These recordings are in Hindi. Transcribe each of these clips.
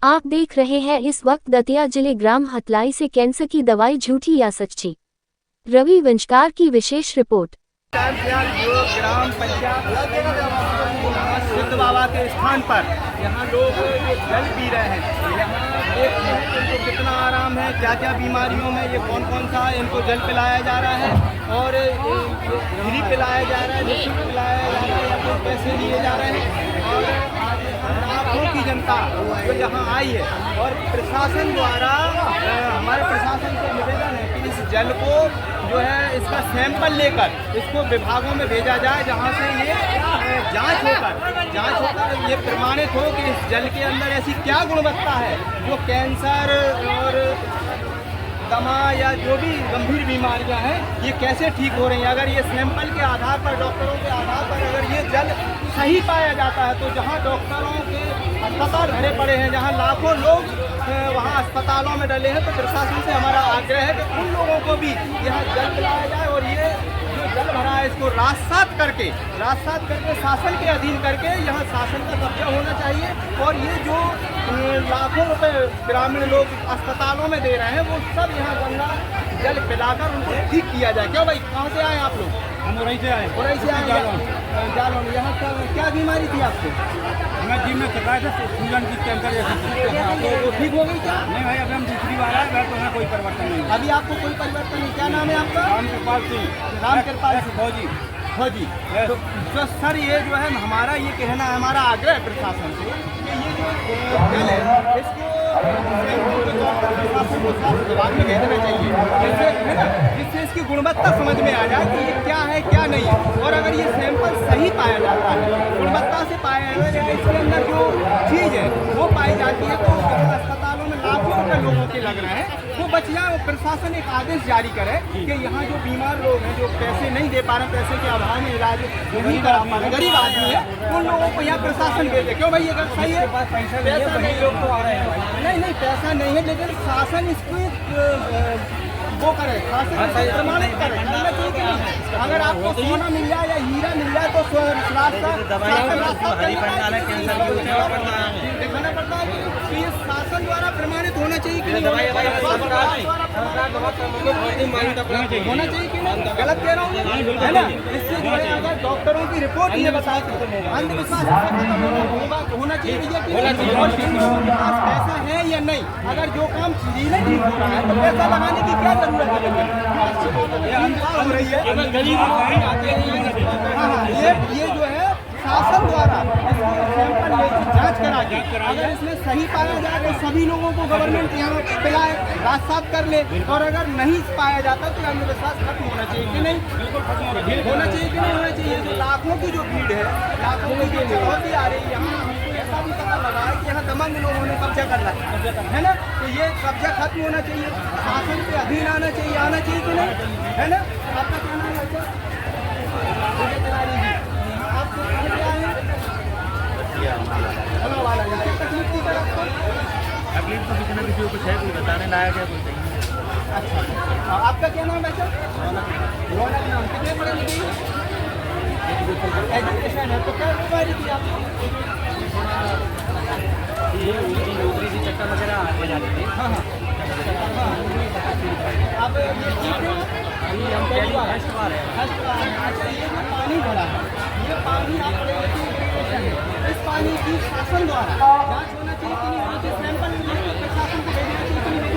आप देख रहे हैं इस वक्त दतिया जिले ग्राम हतलाई से कैंसर की दवाई झूठी या सच्ची। रवि वंशकार की विशेष रिपोर्ट। ग्राम पंचायत सिद्ध बाबा के स्थान पर यहाँ लोग ये जल पी रहे हैं। यहाँ देखते हैं कि इनको कितना आराम है, क्या क्या बीमारियों में ये कौन कौन सा इनको जल पिलाया जा रहा है और फ्री पिलाया जा रहा है, निःशुल्क पिलाया जा रहा है या फिर पैसे लिए जा रहे हैं। और लाखों की जनता जो यहाँ आई है और प्रशासन द्वारा हमारे प्रशासन से निवेदन है कि इस जल को जो है इसका सैंपल लेकर इसको विभागों में भेजा जाए, जहाँ से ये जांच होकर ये प्रमाणित हो कि इस जल के अंदर ऐसी क्या गुणवत्ता है जो कैंसर और दमा या जो भी गंभीर बीमारियां हैं ये कैसे ठीक हो रही हैं। अगर ये सैंपल के आधार पर, डॉक्टरों के आधार पर अगर ये जल सही पाया जाता है तो जहां डॉक्टरों के अस्पताल भरे पड़े हैं, जहां लाखों लोग वहां अस्पतालों में डले हैं, तो प्रशासन से हमारा आग्रह है कि उन लोगों को भी यहाँ जल पिलाया जाए और ये जो जल भरा है इसको राजसात करके शासन के अधीन करके यहाँ शासन का कब्जा होना चाहिए। और ये जो लाखों रुपए ग्रामीण लोग अस्पतालों में दे रहे हैं वो सब यहाँ गंगा जल पिलाकर उनको ठीक किया जाए। क्यों भाई, कहाँ से आए आप लोग? हम उरई से आए। जालौन। यहाँ क्या बीमारी थी आपको? मैं जिम में चल रहा था, सूजन की कैंसर जैसी। तो ठीक हो गई क्या? नहीं भाई, अभी हम दूसरी बार आए, घर तो हमें कोई परिवर्तन नहीं। अभी आपको कोई परिवर्तन नहीं? क्या नाम है आपका? रामकृपाल सिंह। रामकृपाल सिंह फौजी। तो सर ये जो है हमारा ये कहना है, हमारा आग्रह है प्रशासन से कि ये जो जल है इसको प्रशासन को स्वास्थ्य विभाग में भेजना चाहिए, जिससे इसकी गुणवत्ता समझ में आ जाए कि ये क्या है क्या नहीं है। और अगर ये सैंपल सही पाया जाता है, गुणवत्ता से पाया जाए, इसके अंदर जो चीज़ है वो पाई जाती है, तो अस्पतालों में लाखों रुपये लोगों के लग रहे हैं वो बच जाए। प्रशासन एक आदेश जारी करे कि यहाँ जो बीमार लोग हैं, जो पैसे नहीं दे पा रहे, पैसे के अभाव में इलाज नहीं करा पा रहे, गरीब आदमी है, उन लोगों को यहाँ प्रशासन भेजे। क्यों भाई, अगर सही है पैसा नहीं, लोग तो आ रहे हैं। नहीं पैसा नहीं है, लेकिन शासन इसको वो करे, शासन प्रमाणित करे। अगर आपको सोना मिल जाए या हीरा मिल जाए तो दिखाना पड़ता है कि ये शासन द्वारा प्रमाणित होना चाहिए कि नहीं होना चाहिए कि नहीं। गलत कह रहा हूँ है ना? इससे जो है अगर डॉक्टरों की रिपोर्ट ये बताती है अंधविश्वास होना चाहिए पैसा है या नहीं। अगर जो काम चीजें ठीक हो रहा है तो पैसा लगाने की क्या जरूरत है? ये जो है शासन द्वारा सैंपल लेकर जांच करा के अगर इसमें सही पाया जाए तो सभी लोगों को गवर्नमेंट यहाँ पिलाए, राजसात कर ले। और अगर नहीं पाया जाता तो अंधविश्वास खत्म होना चाहिए कि नहीं? होना चाहिए कि नहीं होना चाहिए? जो लाखों की जो भीड़ है, लाखों की जो बहुत ही आ रही है, यहाँ हमको ऐसा भी पता लगा है कि यहाँ दमंग लोगों ने कब्जा कर रखा है ना। तो ये कब्जा खत्म होना चाहिए, शासन के अधीन आना चाहिए कि नहीं, है ना? आपका क्या नाम है? तकलीफ तो किसी न किसी को कुछ है, कोई बताने लायक है, कोई नहीं। अच्छा, आपका क्या नाम है सर? रौनक नाम। कितने पढ़े लिखे हैं? एजुकेशन है। तो क्या बीमारी थी आपको? ऊपरी सी चक्कर वगैरह आने जाती थी। हाँ। अब ये ठीक है? हम पहली फर्स्ट बार है। अच्छा, ये जो पानी भरा है, ये पानी आप इस पानी की शासन द्वारा जांच होना चाहिए कि नहीं होना चाहिए? सैंपल प्रशासन को भेजना चाहिए कि नहीं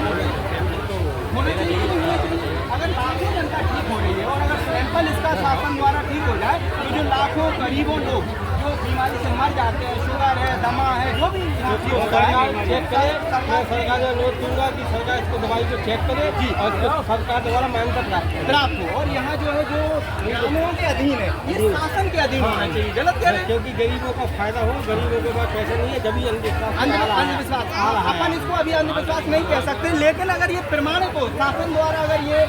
होना चाहिए कि नहीं होना चाहिए? अगर लाखों जनता ठीक हो रही है और अगर सैंपल इसका शासन द्वारा ठीक हो जाए तो जो लाखों गरीबों लोग जो बीमारी से मर जाते हैं, शुगर है, दमा है, जो भी चेक करे, सरकार को अनुरोध दूंगा कि सरकार इसको दवाई को चेक करे जी और सरकार द्वारा मान्यता प्राप्त हो। और यहाँ जो है जो ग्रामीणों के अधीन है ये शासन के अधीन होना चाहिए। गलत कह रहे हैं, क्योंकि गरीबों का फायदा हो, गरीबों के पास पैसे नहीं है, जब भी अंधविश्वास अपन इसको अभी अंधविश्वास नहीं कह सकते, लेकिन अगर ये प्रमाणित हो शासन द्वारा, अगर ये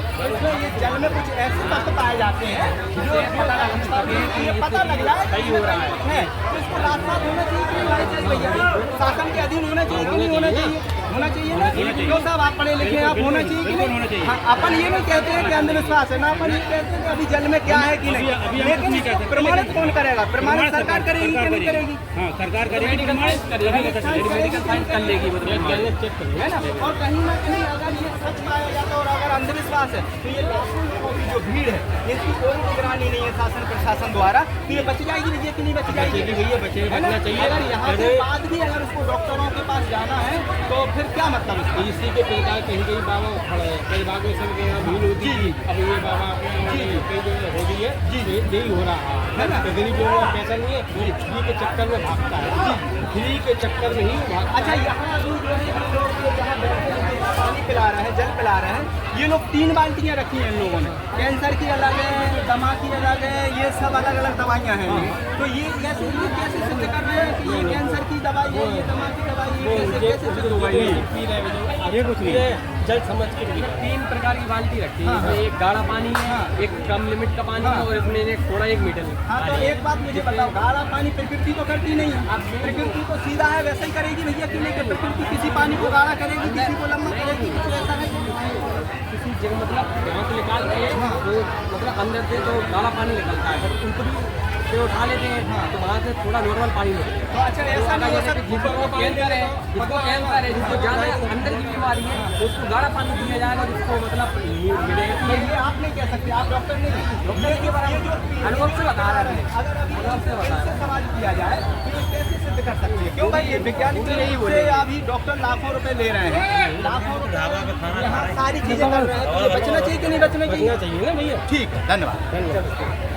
जल में कुछ ऐसे तत्व पाए जाते हैं जो ये पता लग जाए सही हो रहा है तो इसको राजसात होना चाहिए कि नहीं होना चाहिए? भैया शासन के अधीन होना चाहिए कि नहीं होना चाहिए? होना चाहिए ना। क्यों साहब, आप पढ़े लिखे हैं, आप होना चाहिए कि बिल्कुल होना नहीं? चाहिए। हाँ, अपन ये नहीं कहते हैं कि अंधविश्वास है ना, अपन ये कहते हैं कि अभी जल में क्या है कि नहीं, अभी हम लेकिन नहीं कहते। इसको प्रमाणित कौन करेगा? प्रमाणित सरकार करेगी कि नहीं करेगी? हाँ, सरकार करेगी, मेडिकल साइंस कर लेगी वो तो है ना। और कहीं ना कहीं अगर ये सच पाया जाता है और अगर अंधविश्वास है तो ये लाखों लोगों की जो भीड़ है इसकी कोई निगरानी नहीं है शासन प्रशासन द्वारा, तो ये बच जाएगी भैया कि नहीं बच जाएगी? है ना? अगर यहाँ के बाद भी अगर उसको डॉक्टरों के पास जाना है तो फिर क्या मतलब इसका? इसी के प्रकार कहीं कहीं बाबा खड़ा है, कई बागों से यहाँ भीड़ होती है। अब ये बाबा कई जगह हो गई है, यही हो रहा है ना। गरीब लोगों का पैसा नहीं है, फ्री के चक्कर में भागता है, फ्री के चक्कर में ही भागता। अच्छा, यहाँ अभी जो है ये लोग जहाँ बैठे हैं पानी पिला रहे हैं, जल पिला रहे हैं, ये लोग 3 बाल्टियाँ रखी हैं इन लोगों ने। कैंसर की अलग है, दमा की अलग है, ये सब अलग अलग दवाइयाँ हैं। तो ये कैसे सिद्ध कर रहे हैं कि ये कैंसर की दवाई है, ये दमा की दवाई है, कैसे सिद्ध होगा ये? ये कुछ नहीं है, जल समझ के 3 प्रकार की बाल्टी रखी है। इसमें एक गाढ़ा पानी है, एक कम लिमिट का पानी है और इसमें एक थोड़ा 1 मीटर है। हाँ, तो एक बात मुझे बताओ, गाढ़ा पानी प्रकृति तो करती नहीं है, आप प्रकृति तो सीधा है वैसे ही करेगी भैया कि नहीं? कि प्रकृति किसी पानी को गाढ़ा करेगी, किसी को लंबा करेगी, कुछ ऐसा है? किसी जगह मतलब यहाँ से निकाल के वो मतलब अंदर से तो गाढ़ा पानी निकलता है, जब ऊपरी से उठा लेते हैं तो वहाँ से थोड़ा नॉर्मल पानी निकलता है। तो अच्छा, ऐसा नहीं हो सकता जिसको कैंसर है, जिसको ज़्यादा अंदर की बीमारी है उसको गाढ़ा पानी दिया जाएगा, जिसको मतलब ये आप नहीं कह सकते, आप डॉक्टर नहीं हैं। डॉक्टर के बारे में अनुभव से बता रहे हैं। अगर अभी इनसे सवाल किया जाए तो ये कैसे सिद्ध कर सकते हैं? क्यों भाई, ये वैज्ञानिक नहीं बोले, अभी डॉक्टर लाखों रुपए ले रहे हैं, लाखों रुपए यहाँ सारी चीजें कर रहे हैं, तो ये बचना चाहिए कि नहीं बचना चाहिए? चाहिए ना भैया। ठीक है, धन्यवाद।